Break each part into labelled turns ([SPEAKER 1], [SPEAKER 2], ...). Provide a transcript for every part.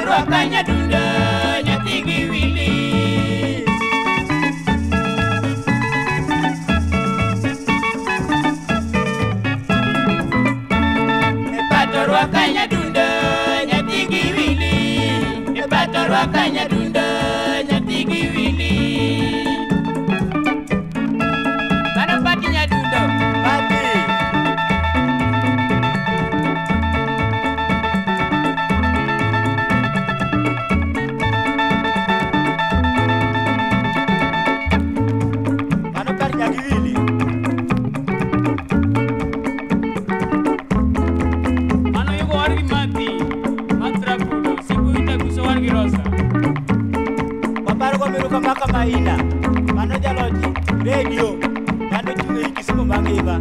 [SPEAKER 1] rwaka nyadundo nyathi gi wili. Epato rwaka nyadundo nyathi gi wili. Epato rwaka nyadundo nyathi gi wili. Mano pati nyadundo. Pati.
[SPEAKER 2] Maka maina mano jaloji radio mano chunge Kisumu mangiba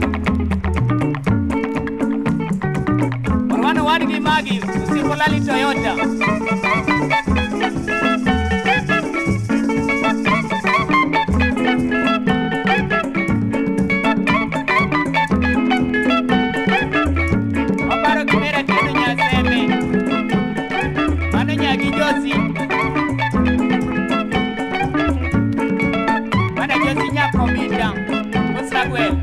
[SPEAKER 1] Mano wadgi magi usikolali Toyota. Oparo kimera tino nyaseme mano nyagi Josi. Komida, Musagwel.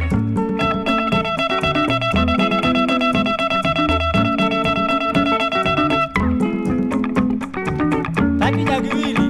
[SPEAKER 2] Tati nyagiwili.